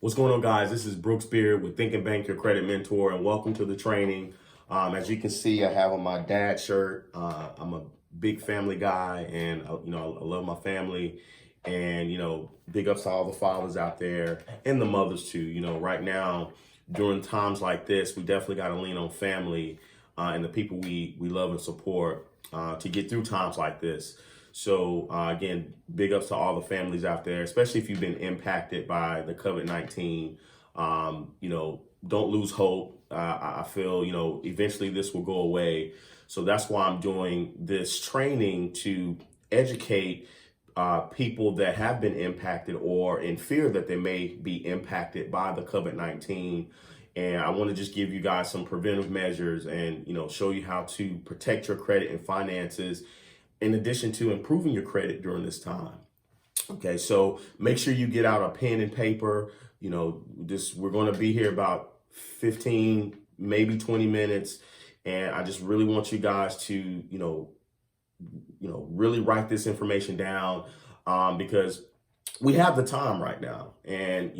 What's going on, guys? This is Brooks Beard with Think and Bank, your credit mentor, and welcome to the training. As you can see, I have on my dad shirt. I'm a big family guy, and I love my family. And big ups to all the fathers out there and the mothers too. Right now, during times like this, we definitely got to lean on family and the people we love and support to get through times like this. So again, big ups to all the families out there, especially if you've been impacted by the COVID-19. Don't lose hope. I feel, eventually this will go away. So that's why I'm doing this training to educate people that have been impacted or in fear that they may be impacted by the COVID-19. And I want to just give you guys some preventive measures and, show you how to protect your credit and finances in addition to improving your credit during this time. Okay, so make sure you get out a pen and paper. We're going to be here about 15, maybe 20 minutes. And I just really want you guys to, really write this information down because we have the time right now. And,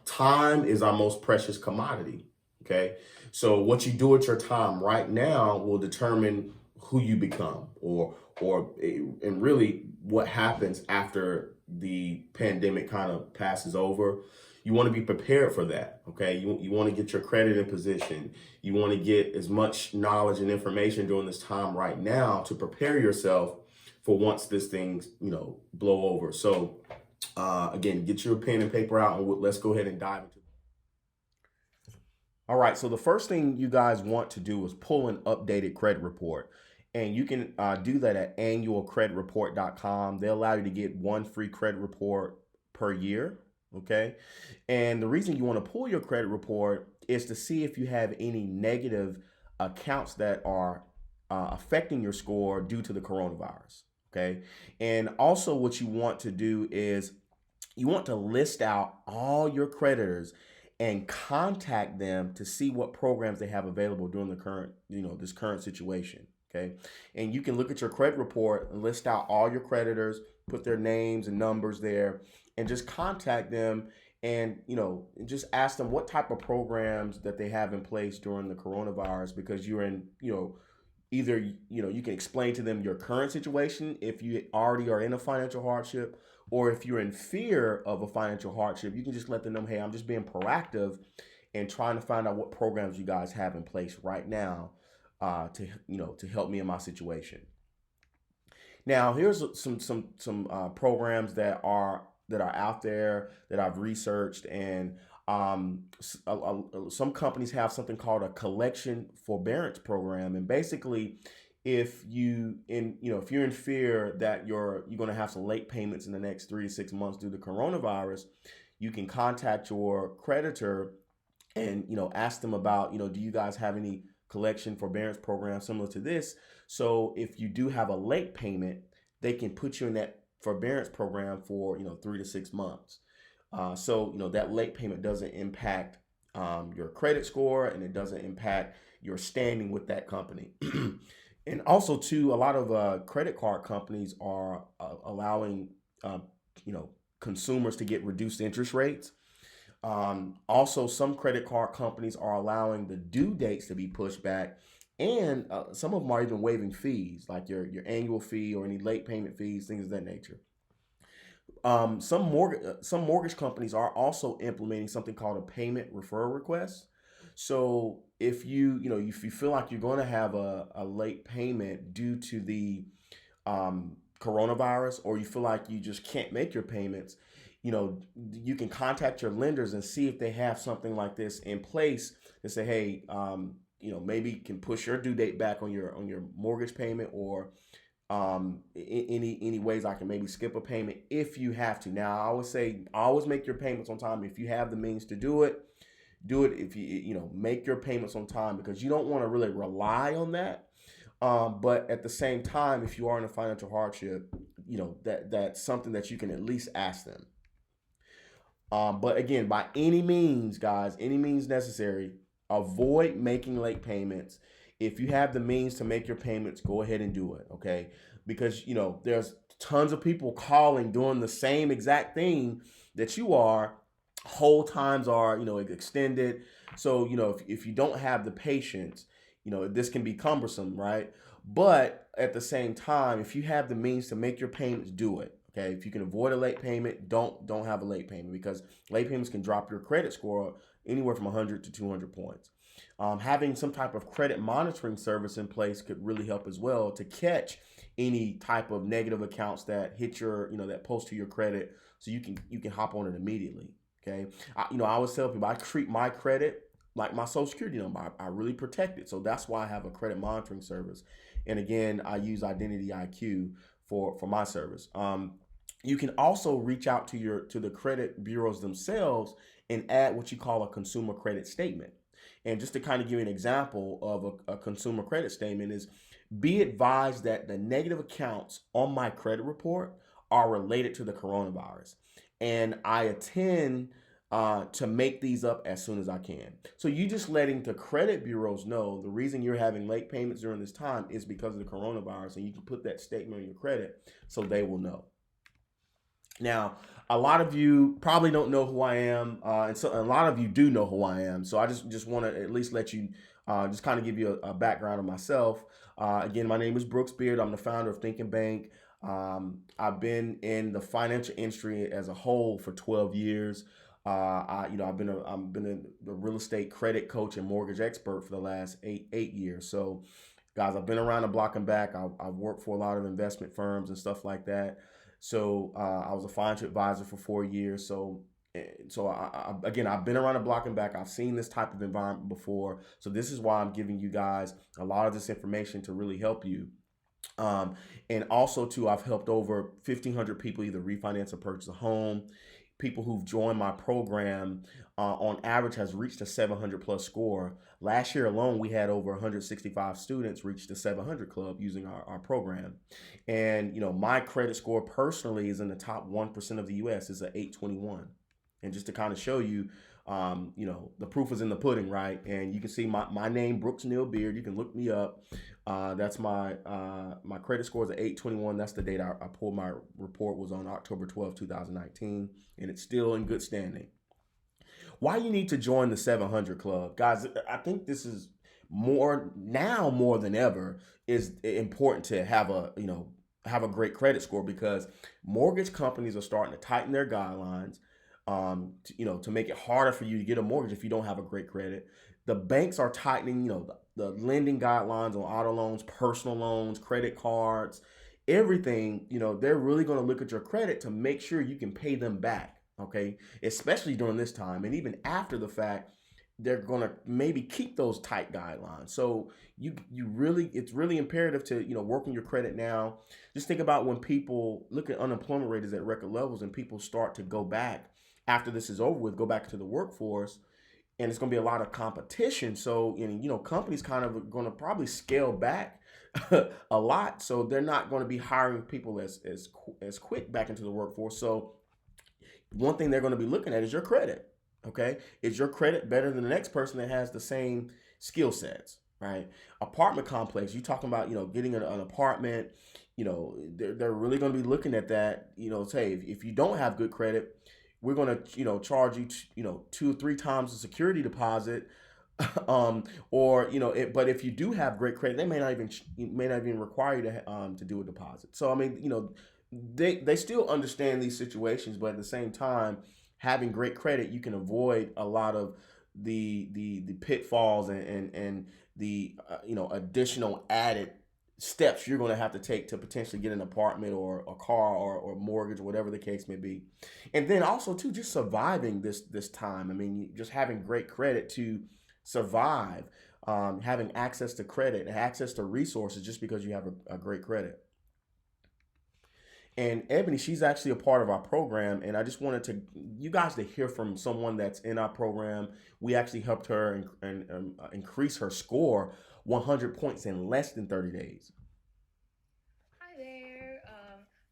time is our most precious commodity. Okay, so what you do with your time right now will determine who you become and really what happens after the pandemic kind of passes over. You want to be prepared for that. Okay, you want to get your credit in position. You want to get as much knowledge and information during this time right now to prepare yourself for once this thing's blow over. So again, get your pen and paper out and let's go ahead and dive into it. All right, so the first thing you guys want to do is pull an updated credit report. And you can do that at annualcreditreport.com. They'll allow you to get one free credit report per year, okay? And the reason you want to pull your credit report is to see if you have any negative accounts that are affecting your score due to the coronavirus, okay? And also what you want to do is you want to list out all your creditors and contact them to see what programs they have available during the current, this current situation. Okay, and you can look at your credit report and list out all your creditors, put their names and numbers there, and just contact them and just ask them what type of programs that they have in place during the coronavirus, because you're in either you can explain to them your current situation if you already are in a financial hardship, or if you're in fear of a financial hardship, you can just let them know, hey, I'm just being proactive and trying to find out what programs you guys have in place right now to help me in my situation. Now, here's some programs that are out there that I've researched, and some companies have something called a collection forbearance program, and basically, if you're in fear that you're going to have some late payments in the next 3 to 6 months due to coronavirus, you can contact your creditor and ask them about do you guys have any collection forbearance program similar to this. So if you do have a late payment, they can put you in that forbearance program for 3 to 6 months. So that late payment doesn't impact your credit score, and it doesn't impact your standing with that company. And also too, a lot of credit card companies are allowing consumers to get reduced interest rates. Also, some credit card companies are allowing the due dates to be pushed back, and some of them are even waiving fees, like your annual fee or any late payment fees, things of that nature. Some mortgage companies are also implementing something called a payment referral request. So if if you feel like you're going to have a late payment due to the coronavirus, or you feel like you just can't make your payments, you can contact your lenders and see if they have something like this in place and say, hey, maybe you can push your due date back on your mortgage payment, or any ways I can maybe skip a payment if you have to. Now, I always say, always make your payments on time. If you have the means to do it. If you make your payments on time, because you don't want to really rely on that. But at the same time, if you are in a financial hardship, that's something that you can at least ask them. But again, by any means, guys, any means necessary, avoid making late payments. If you have the means to make your payments, go ahead and do it, okay? Because, there's tons of people calling doing the same exact thing that you are, hold times are, extended. So, if you don't have the patience, this can be cumbersome, right? But at the same time, if you have the means to make your payments, do it. Okay, if you can avoid a late payment, don't have a late payment, because late payments can drop your credit score anywhere from 100 to 200 points. Having some type of credit monitoring service in place could really help as well, to catch any type of negative accounts that hit your, that post to your credit, so you can hop on it immediately. Okay, I always tell people I treat my credit like my social security number. I really protect it, so that's why I have a credit monitoring service. And again, I use Identity IQ for my service. You can also reach out to the credit bureaus themselves and add what you call a consumer credit statement. And just to kind of give you an example of a consumer credit statement is, be advised that the negative accounts on my credit report are related to the coronavirus. And I intend to make these up as soon as I can. So you just letting the credit bureaus know the reason you're having late payments during this time is because of the coronavirus, and you can put that statement on your credit so they will know. Now, a lot of you probably don't know who I am, and so a lot of you do know who I am. So I just want to at least let you, just kind of give you a background of myself. Again, my name is Brooks Beard. I'm the founder of Think and Bank. I've been in the financial industry as a whole for 12 years. I've been the real estate credit coach and mortgage expert for the last eight years. So, guys, I've been around the block and back. I've worked for a lot of investment firms and stuff like that. So I was a financial advisor for 4 years. Again, I've been around the block and back. I've seen this type of environment before. So this is why I'm giving you guys a lot of this information to really help you. And also, too, I've helped over 1,500 people either refinance or purchase a home. People who've joined my program, on average, has reached a 700 plus score. Last year alone, we had over 165 students reach the 700 club using our program. And, my credit score personally is in the top 1% of the US. It's an 821. And just to kind of show you, the proof is in the pudding, right? And you can see my name, Brooks Neal Beard. You can look me up. That's my credit score is at 821. That's the date I pulled my report, was on October 12, 2019, and it's still in good standing. Why you need to join the 700 Club, guys? I think this is more than ever is important to have a great credit score, because mortgage companies are starting to tighten their guidelines, to make it harder for you to get a mortgage if you don't have a great credit. The banks are tightening, the lending guidelines on auto loans, personal loans, credit cards, everything. They're really going to look at your credit to make sure you can pay them back. Okay, especially during this time, and even after the fact, they're going to maybe keep those tight guidelines. So it's really imperative to work on your credit now. Just think about when people look at unemployment rate is at record levels, and people start to go back after this is over with, go back to the workforce, and it's going to be a lot of competition. So, companies kind of going to probably scale back a lot. So they're not going to be hiring people as quick back into the workforce. So one thing they're going to be looking at is your credit. Okay, is your credit better than the next person that has the same skill sets? Right? Apartment complex. You talking about getting an apartment. They're really going to be looking at that. Say if you don't have good credit, we're going to charge you 2 or 3 times the security deposit. Or but if you do have great credit, they may not even require you to do a deposit. So I mean, they still understand these situations, but at the same time, having great credit, you can avoid a lot of the pitfalls and the additional added steps you're going to have to take to potentially get an apartment or a car or mortgage, or whatever the case may be. And then also too, just surviving this time. I mean, just having great credit to survive, having access to credit and access to resources just because you have a great credit. And Ebony, she's actually a part of our program, and I just wanted you guys to hear from someone that's in our program. We actually helped her and increase her score 100 points in less than 30 days. Hi there.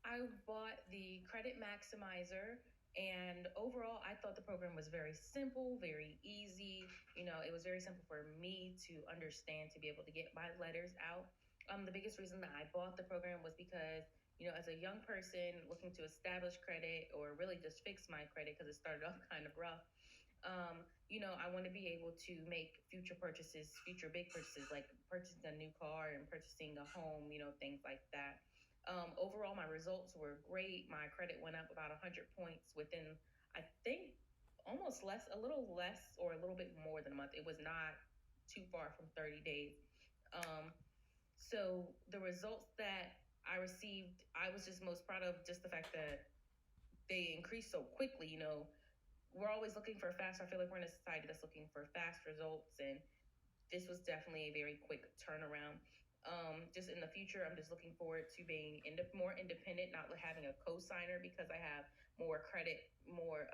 I bought the Credit Maximizer, and overall, I thought the program was very simple, very easy. It was very simple for me to understand, to be able to get my letters out. The biggest reason that I bought the program was because as a young person looking to establish credit or really just fix my credit because it started off kind of rough, I want to be able to make future purchases, future big purchases, like purchasing a new car and purchasing a home, things like that. Overall, my results were great. My credit went up about 100 points within, I think, almost less, a little less, or a little bit more than a month. It was not too far from 30 days. Um, so the results that I received, I was just most proud of just the fact that they increased so quickly. We're always looking for fast. I feel like we're in a society that's looking for fast results, and this was definitely a very quick turnaround. Just in the future, I'm just looking forward to being more independent, not having a co-signer because I have more credit, more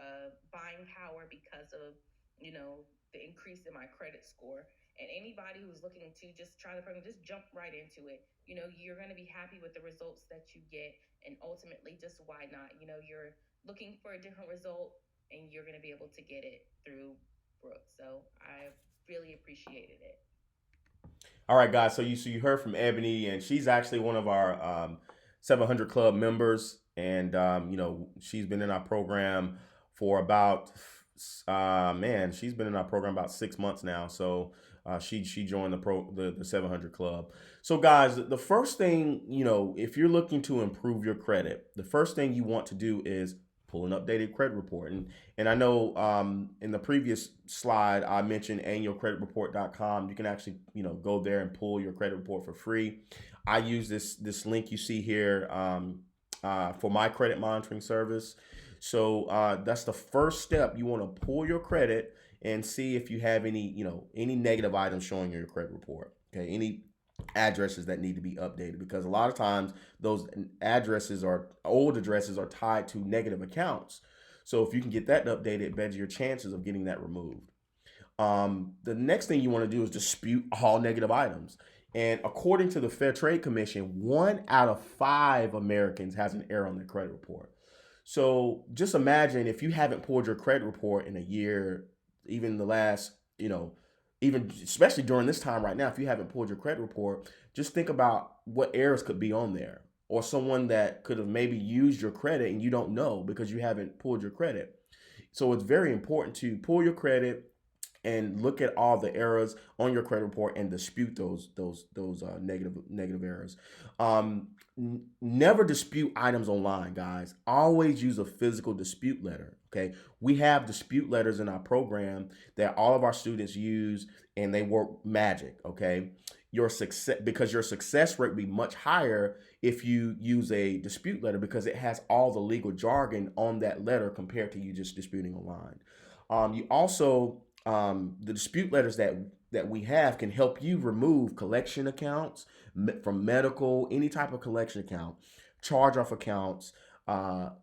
buying power because of the increase in my credit score. And anybody who's looking to just try the program, just jump right into it. You're going to be happy with the results that you get, and ultimately, just why not? You're looking for a different result, and you're going to be able to get it through Brooke. So I really appreciated it. All right, guys. So you heard from Ebony, and she's actually one of our 700 Club members, and she's been in our program for about she's been in our program about 6 months now. So she joined the 700 Club. So guys, the first thing, if you're looking to improve your credit, the first thing you want to do is pull an updated credit report. And I know in the previous slide, I mentioned annualcreditreport.com. You can actually, go there and pull your credit report for free. I use this link you see here for my credit monitoring service. So that's the first step. You want to pull your credit and see if you have any negative items showing in your credit report. Okay, any addresses that need to be updated, because a lot of times those old addresses are tied to negative accounts. So if you can get that updated, it betters your chances of getting that removed. The next thing you want to do is dispute all negative items. And according to the Fair Trade Commission, 1 out of 5 Americans has an error on their credit report. So just imagine if you haven't pulled your credit report in a year, even the last, even especially during this time right now, if you haven't pulled your credit report, just think about what errors could be on there, or someone that could have maybe used your credit and you don't know because you haven't pulled your credit. So it's very important to pull your credit and look at all the errors on your credit report and dispute those negative errors. Never dispute items online, guys. Always use a physical dispute letter. Okay, we have dispute letters in our program that all of our students use, and they work magic. Okay, your success rate will be much higher if you use a dispute letter, because it has all the legal jargon on that letter compared to you just disputing online. You also the dispute letters that we have can help you remove collection accounts from medical, any type of collection account, charge off accounts,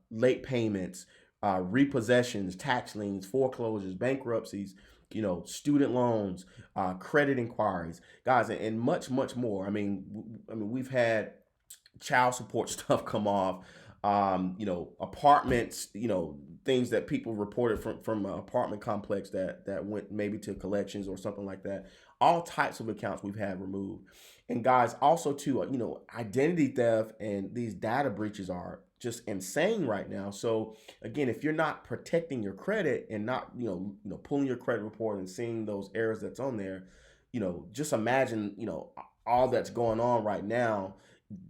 late payments, repossessions, tax liens, foreclosures, bankruptcies, student loans, credit inquiries, guys, and much more. We've had child support stuff come off, apartments, things that people reported from an apartment complex that went maybe to collections or something like that. All types of accounts we've had removed. And guys, also too, identity theft and these data breaches are just insane right now. So again, if you're not protecting your credit and not, pulling your credit report and seeing those errors that's on there, just imagine, all that's going on right now.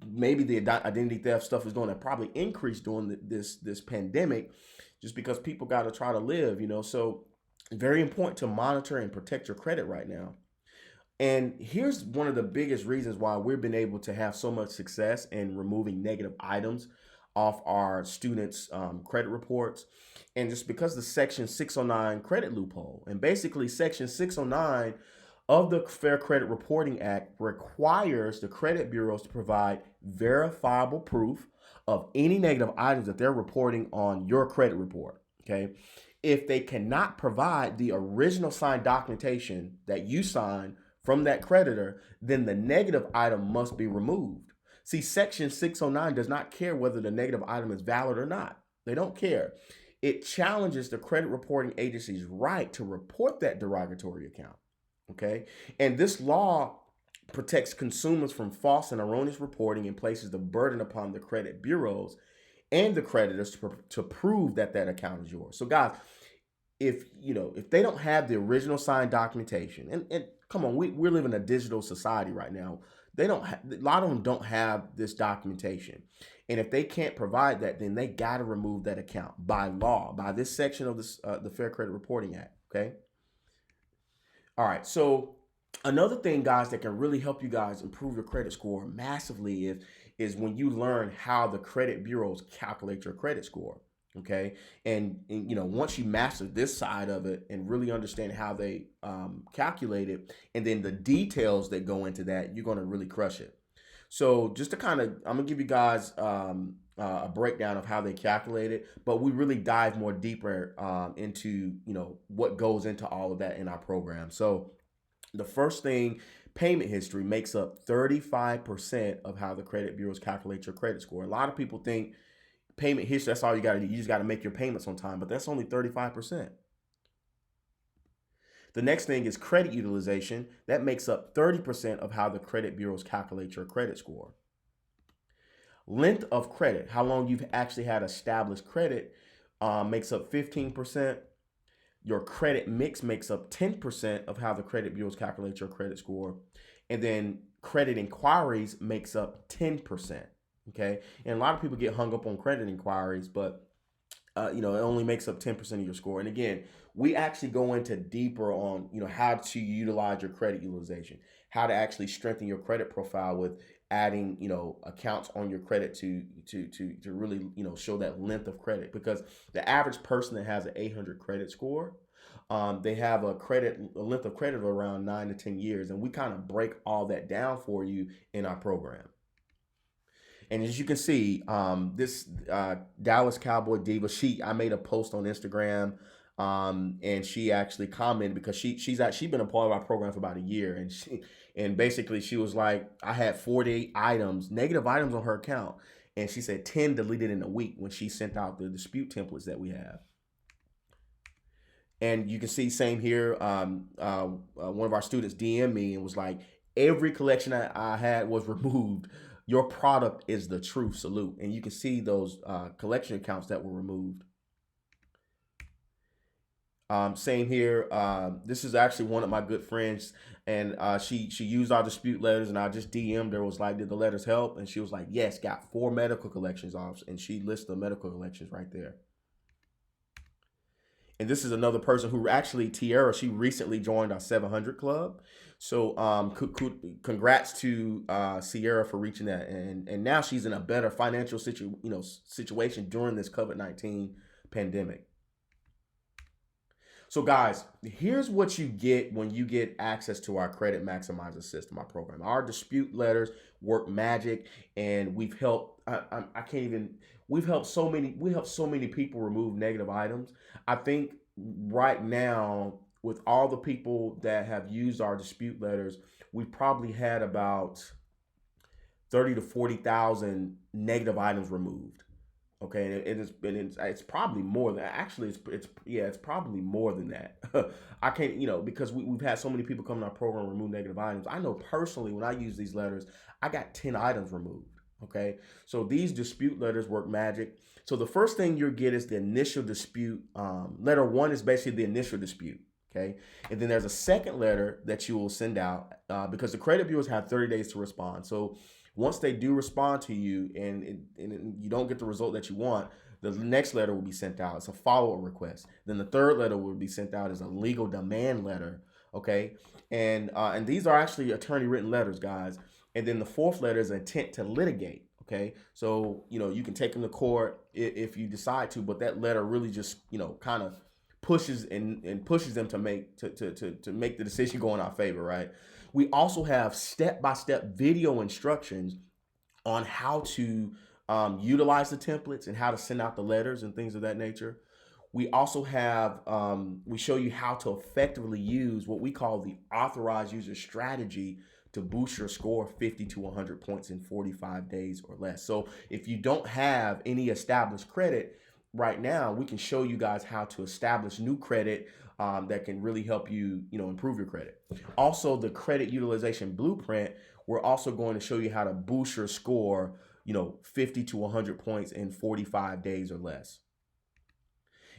Maybe the identity theft stuff is going to probably increase during this pandemic, just because people got to try to live. So very important to monitor and protect your credit right now. And here's one of the biggest reasons why we've been able to have so much success in removing negative items off our students' credit reports. And just because the Section 609 credit loophole. And basically, Section 609 of the Fair Credit Reporting Act requires the credit bureaus to provide verifiable proof of any negative items that they're reporting on your credit report. Okay. If they cannot provide the original signed documentation that you signed from that creditor, then the negative item must be removed. See, Section 609 does not care whether the negative item is valid or not. They don't care. It challenges the credit reporting agency's right to report that derogatory account. Okay. And this law protects consumers from false and erroneous reporting and places the burden upon the credit bureaus and the creditors to prove that that account is yours. So guys, if they don't have the original signed documentation, and come on, we're living in a digital society right now. They don't a lot of them don't have this documentation. And if they can't provide that, then they got to remove that account by law, by this section of this the Fair Credit Reporting Act. Okay. All right. So another thing, guys, that can really help you guys improve your credit score massively is when you learn how the credit bureaus calculate your credit score. Okay, and once you master this side of it and really understand how they calculate it, and then the details that go into that, you're gonna really crush it. So just to I'm gonna give you guys a breakdown of how they calculate it, but we really dive more deeper into what goes into all of that in our program. So the first thing, payment history makes up 35% of how the credit bureaus calculate your credit score. A lot of people think payment history, that's all you got to do. You just got to make your payments on time, but that's only 35%. The next thing is credit utilization. That makes up 30% of how the credit bureaus calculate your credit score. Length of credit, how long you've actually had established credit, makes up 15%. Your credit mix makes up 10% of how the credit bureaus calculate your credit score. And then credit inquiries makes up 10%. Okay. And a lot of people get hung up on credit inquiries, but it only makes up 10% of your score. And again, we actually go into deeper on, how to utilize your credit utilization, how to actually strengthen your credit profile with adding, accounts on your credit to really, show that length of credit, because the average person that has an 800 credit score, they have a length of credit of around 9 to 10 years. And we kind of break all that down for you in our program. And as you can see, this Dallas Cowboy Diva, I made a post on Instagram, and she actually commented because she's actually been a part of our program for about a year, and basically she was like, I had 48 negative items on her account, and she said 10 deleted in a week when she sent out the dispute templates that we have. And you can see, same here, one of our students DM'd me and was like, every collection I had was removed. Your product is the truth, salute. And you can see those collection accounts that were removed. Same here. This is actually one of my good friends, and she used our dispute letters, and I just DM'd her, was like, did the letters help? And she was like, yes, got 4 medical collections off, and she lists the medical collections right there. And this is another person who actually, Tiara, she recently joined our 700 club. So congrats to Sierra for reaching that. And now she's in a better financial situation during this COVID-19 pandemic. So guys, here's what you get when you get access to our credit maximizer system, our program. Our dispute letters work magic, and we've helped, we've helped so many people remove negative items. I think right now, with all the people that have used our dispute letters, we've probably had about 30 to 40,000 negative items removed. Okay, and it's probably more than, actually it's probably more than that. I can't, because we've had so many people come in our program and remove negative items. I know personally, when I use these letters, I got 10 items removed. Okay, so these dispute letters work magic. So the first thing you'll get is the initial dispute. Letter 1 is basically the initial dispute. Okay, and then there's a second letter that you will send out because the credit bureaus have 30 days to respond. So once they do respond to you and you don't get the result that you want, the next letter will be sent out. It's a follow-up request. Then the third letter will be sent out as a legal demand letter. Okay, and these are actually attorney-written letters, guys. And then the fourth letter is intent to litigate. Okay, so you can take them to court if you decide to, but that letter really just kind of pushes them to make the decision go in our favor, right? We also have step-by-step video instructions on how to utilize the templates and how to send out the letters and things of that nature. We also have, we show you how to effectively use what we call the authorized user strategy to boost your score 50 to 100 points in 45 days or less. So if you don't have any established credit right now, we can show you guys how to establish new credit that can really help you, improve your credit. Also, the credit utilization blueprint, we're also going to show you how to boost your score, 50 to 100 points in 45 days or less.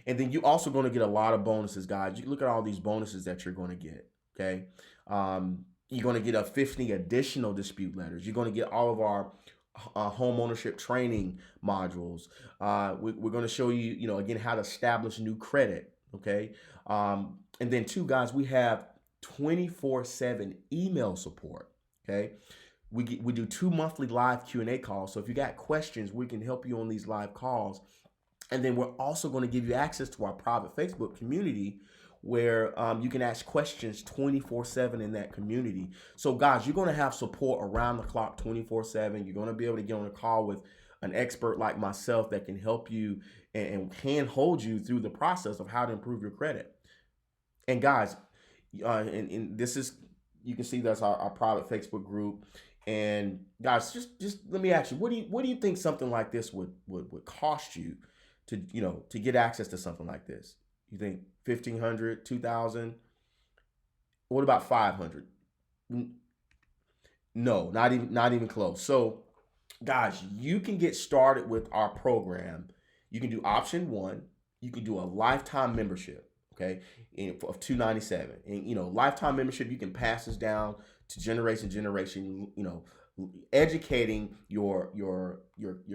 And then you're also going to get a lot of bonuses, guys. You look at all these bonuses that you're going to get. Okay. You're going to get a 50 additional dispute letters. You're going to get all of our home ownership training modules. We're going to show you, again, how to establish new credit. Okay. And then two, guys, we have 24/7 email support. Okay. We do 2 monthly live Q&A calls. So if you got questions, we can help you on these live calls. And then we're also going to give you access to our private Facebook community where you can ask questions 24/7 in that community. So guys, you're going to have support around the clock 24/7. You're going to be able to get on a call with an expert like myself that can help you and can hold you through the process of how to improve your credit. And guys, and this is, you can see that's our private Facebook group. And guys, just let me ask you, what do you think something like this would cost you to get access to something like this? You think 1,500, 2,000? What about 500? No, not even close. So, guys, you can get started with our program. You can do option 1. You can do a lifetime membership, okay, of $297. And lifetime membership, you can pass this down to generation, educating your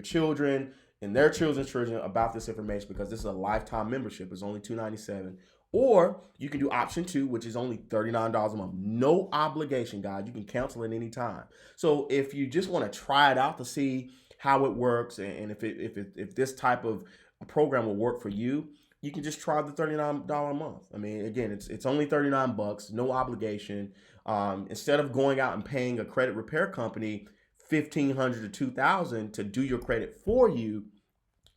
children and their children's children about this information, because this is a lifetime membership. It's only $297. Or you can do option 2, which is only $39 a month. No obligation, guys. You can cancel at any time. So if you just want to try it out to see how it works, and if this type of program will work for you, you can just try the $39 a month. I mean, again, it's only $39, no obligation. Instead of going out and paying a credit repair company $1,500 to $2,000 to do your credit for you,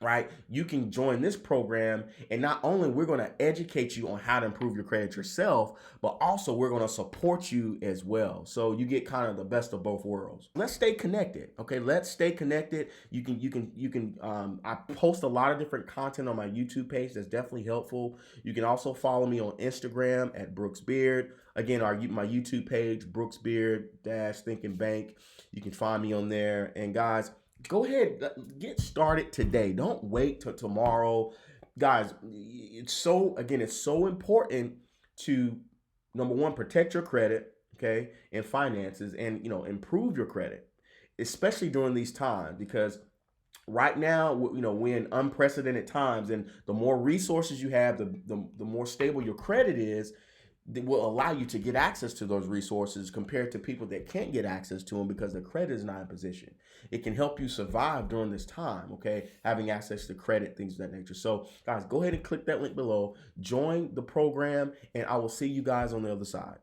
right? You can join this program, and not only we're going to educate you on how to improve your credit yourself, but also we're going to support you as well. So you get kind of the best of both worlds. Let's stay connected. Okay. Let's stay connected. You can, I post a lot of different content on my YouTube page. That's definitely helpful. You can also follow me on Instagram at Brooks Beard. Again, my YouTube page, Brooks Beard Thinking Bank. You can find me on there. And guys, go ahead, get started today. Don't wait till tomorrow. Guys, it's so important to, number one, protect your credit, okay, and finances, and, improve your credit, especially during these times, because right now, we're in unprecedented times, and the more resources you have, the more stable your credit is, that will allow you to get access to those resources compared to people that can't get access to them because their credit is not in position. It can help you survive during this time, okay? Having access to credit, things of that nature. So, guys, go ahead and click that link below. Join the program, and I will see you guys on the other side.